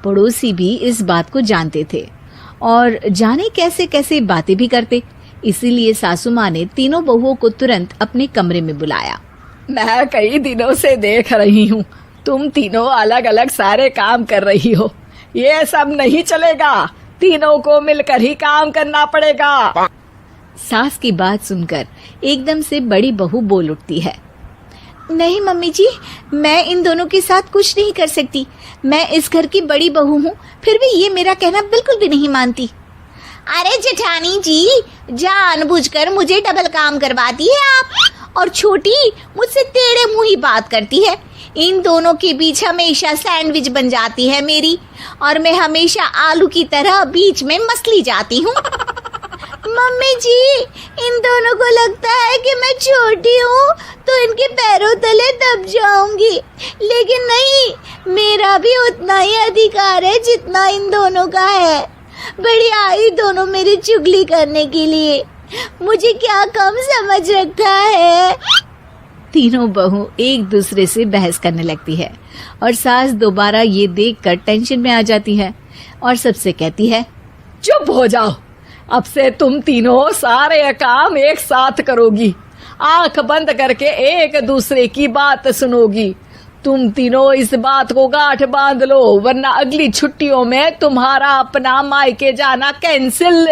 पड़ोसी भी इस बात को जानते थे और जाने कैसे कैसे बातें भी करते। इसीलिए सासू माँ ने तीनों बहुओं को तुरंत अपने कमरे में बुलाया। मैं कई दिनों से देख रही हूँ, तुम तीनों अलग अलग सारे काम कर रही हो। ये सब नहीं चलेगा, तीनों को मिलकर ही काम करना पड़ेगा। सास की बात सुनकर एकदम से बड़ी बहू बोल उठती है। नहीं मम्मी जी, मैं इन दोनों के साथ कुछ नहीं कर सकती। मैं इस घर की बड़ी बहू हूँ, फिर भी ये मेरा कहना बिल्कुल भी नहीं मानती। अरे जेठानी जी, जानबूझकर मुझे डबल काम करवाती है आप। और छोटी मुझसे टेढ़े मुंह ही बात करती है। इन दोनों के बीच हमेशा सैंडविच बन जाती है मेरी, और मैं हमेशा आलू की तरह बीच में मसली जाती हूँ। मम्मी जी, इन दोनों को लगता है कि मैं छोटी हूँ तो इनके पैरों तले दब जाऊंगी, लेकिन नहीं, मेरा भी उतना ही अधिकार है जितना इन दोनों का है। बड़ी आई दोनों मेरी चुगली करने के लिए, मुझे क्या कम समझ रखा है। तीनों बहू एक दूसरे से बहस करने लगती है और सास दोबारा ये देखकर टेंशन में आ जाती है और सबसे कहती है, चुप हो जाओ, अब से तुम तीनों सारे काम एक साथ करोगी, आंख बंद करके एक दूसरे की बात सुनोगी। तुम तीनों इस बात को गांठ बांध लो, वरना अगली छुट्टियों में तुम्हारा अपना मायके जाना कैंसिल।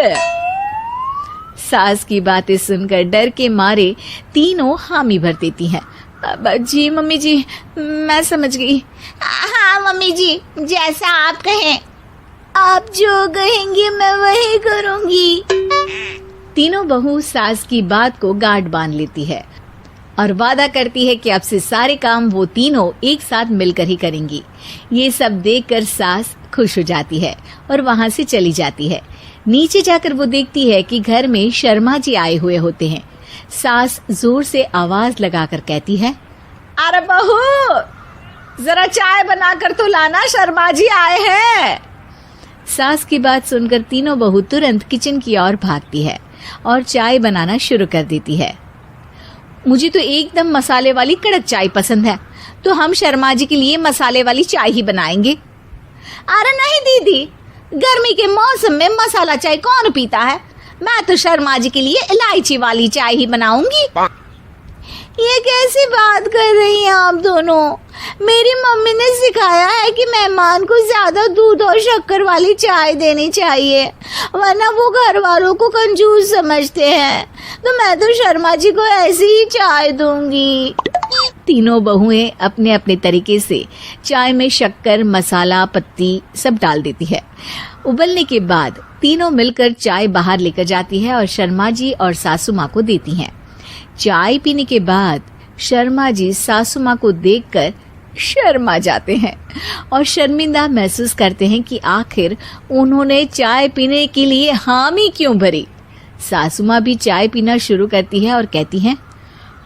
सास की बातें सुनकर डर के मारे तीनों हामी भर देती हैं। जी मम्मी जी, मैं समझ गई। हाँ मम्मी जी, जैसा आप कहें। आप जो कहेंगी मैं वही करूंगी। तीनों बहू सास की बात को गांठ बांध लेती है और वादा करती है कि अब से सारे काम वो तीनों एक साथ मिलकर ही करेंगी। ये सब देखकर सास खुश हो जाती है और वहाँ से चली जाती है। नीचे जाकर वो देखती है कि घर में शर्मा जी आए हुए होते हैं। सास जोर से आवाज लगाकर कहती है, अरे बहू, जरा चाय बनाकर तो लाना, शर्मा जी आए हैं। सास की बात सुनकर तीनों बहू तुरंत किचन की ओर भागती है और चाय बनाना शुरू कर देती है। मुझे तो एकदम मसाले वाली कड़क चाय पसंद है, तो हम शर्मा जी के लिए मसाले वाली चाय ही बनाएंगे। अरे नहीं दीदी, गर्मी के मौसम में मसाला चाय कौन पीता है? मैं तो शर्मा जी के लिए इलायची वाली चाय ही बनाऊंगी। ये कैसी बात कर रही हैं आप दोनों? मेरी मम्मी ने सिखाया है कि मेहमान को ज्यादा दूध और शक्कर वाली चाय देनी चाहिए, वरना वो घर वालों को कंजूस समझते हैं। तो मैं तो शर्मा जी को ऐसी ही चाय दूंगी। तीनों बहुएं अपने अपने तरीके से चाय में शक्कर, मसाला, पत्ती सब डाल देती है। उबलने के बाद तीनों मिलकर चाय बाहर लेकर जाती है और शर्मा जी और सासू माँ को देती हैं। चाय पीने के बाद शर्मा जी सासू माँ को देखकर शर्मा जाते हैं और शर्मिंदा महसूस करते हैं कि आखिर उन्होंने चाय पीने के लिए हामी क्यों भरी। सासू माँ भी चाय पीना शुरू करती है और कहती हैं,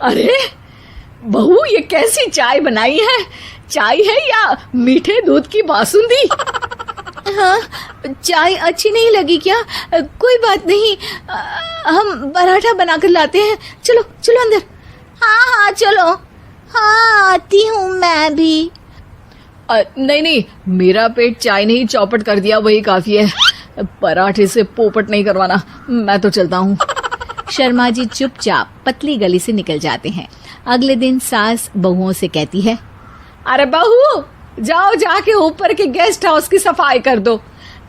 अरे बहू, ये कैसी चाय बनाई है? चाय है या मीठे दूध की बासुंदी? हाँ, चाय अच्छी नहीं लगी क्या? कोई बात नहीं, हम पराठा बनाकर लाते हैं। चलो चलो अंदर। हाँ हाँ चलो, हाँ आती हूँ मैं भी। नहीं नहीं, मेरा पेट चाय ने ही चौपट कर दिया, वही काफी है। पराठे से पोपट नहीं करवाना, मैं तो चलता हूँ। शर्मा जी चुपचाप पतली गली से निकल जाते हैं। अगले दिन सास बहुओं से कहती है, अरे बहू, जाओ जाके ऊपर के गेस्ट हाउस की सफाई कर दो।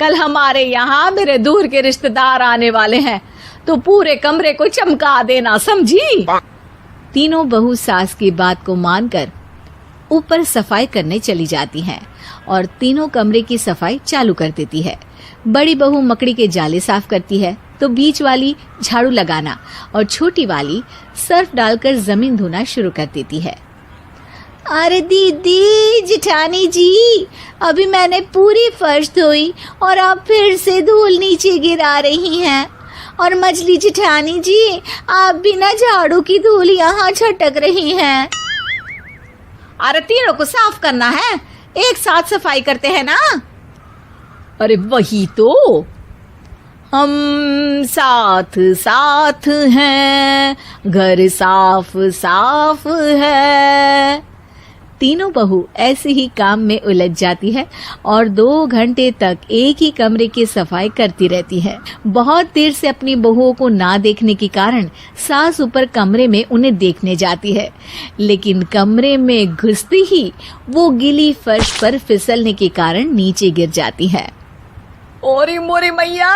कल हमारे यहाँ मेरे दूर के रिश्तेदार आने वाले हैं, तो पूरे कमरे को चमका देना, समझी? तीनों बहू सास की बात को मानकर ऊपर सफाई करने चली जाती हैं और तीनों कमरे की सफाई चालू कर देती है। बड़ी बहू मकड़ी के जाले साफ करती है, तो बीच वाली झाड़ू लगाना और छोटी वाली सर्फ डालकर जमीन धोना शुरू कर देती है। अरे दीदी, जेठानी जी, अभी मैंने पूरी फर्श धोई और आप फिर से धूल नीचे गिरा रही हैं। और मछली जेठानी जी, आप बिना झाड़ू की धूल यहाँ छटक रही हैं। अरे तीनों को साफ करना है, एक साथ सफाई करते हैं ना। अरे वही तो, हम साथ साथ हैं, घर साफ साफ है। तीनों बहू ऐसे ही काम में उलझ जाती है और 2 घंटे तक एक ही कमरे की सफाई करती रहती है। बहुत देर से अपनी बहुओं को ना देखने के कारण सास ऊपर कमरे में उन्हें देखने जाती है, लेकिन कमरे में घुसती ही वो गीली फर्श पर फिसलने के कारण नीचे गिर जाती है। ओरी मोरी मैया,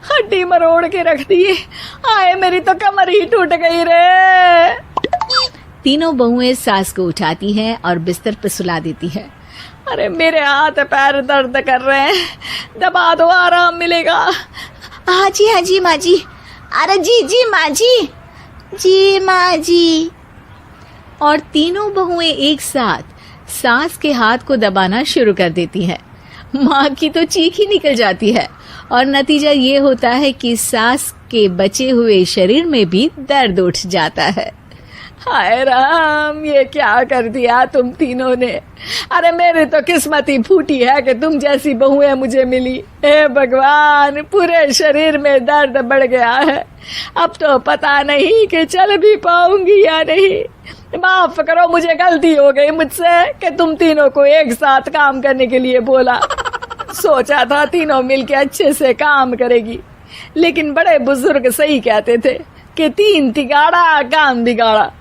हड्डी मरोड़ के रख दी। आए मेरी तो कमर ही टूट गई रे। तीनों बहुएं सास को उठाती हैं और बिस्तर पर सुला देती है। अरे मेरे हाथ पैर दर्द कर रहे हैं, दबा दो, आराम मिलेगा। हाँ जी माँ जी। अरे जी माँ जी माँ जी। और तीनों बहुएं एक साथ सास के हाथ को दबाना शुरू कर देती हैं। माँ की तो चीख ही निकल जाती है और नतीजा ये होता है कि सास के बचे हुए शरीर में भी दर्द उठ जाता है। हाय राम, ये क्या कर दिया तुम तीनों ने। अरे मेरी तो किस्मत ही फूटी है कि तुम जैसी बहुएं मुझे मिली। हे भगवान, पूरे शरीर में दर्द बढ़ गया है। अब तो पता नहीं कि चल भी पाऊंगी या नहीं। माफ करो, मुझे गलती हो गई मुझसे कि तुम तीनों को एक साथ काम करने के लिए बोला। सोचा था तीनों मिलके अच्छे से काम करेगी, लेकिन बड़े बुजुर्ग सही कहते थे कि 3 तिगाड़ा काम बिगाड़ा।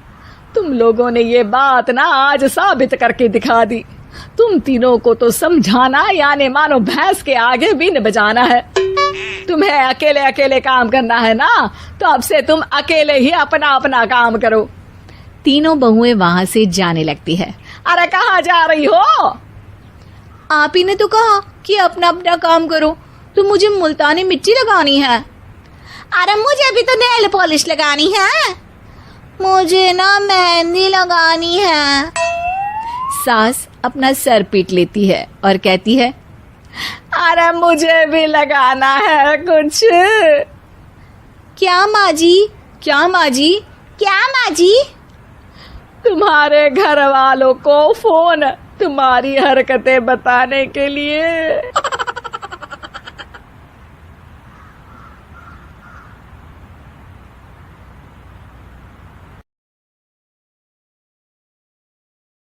तुम लोगों ने ये बात ना आज साबित करके दिखा दी। तुम तीनों को तो समझाना यानी मानो भैंस के आगे बीन बजाना है। तुम्हें अकेले अकेले काम करना है ना, तो अब से तुम अकेले ही अपना अपना काम करो। तीनों बहुएं वहां से जाने लगती है। अरे कहाँ जा रही हो? आप ही ने तो कहा कि अपना अपना काम करो, तो मुझे मुल्तानी मिट्टी लगानी है। अरे मुझे भी तो नेल पॉलिश लगानी है। मुझे ना मेहंदी लगानी है। सास अपना सर पीट लेती है और कहती है, अरे मुझे भी लगाना है कुछ। क्या माँ जी? क्या माँ जी? क्या माँ जी? तुम्हारे घर वालों को फोन तुम्हारी हरकतें बताने के लिए।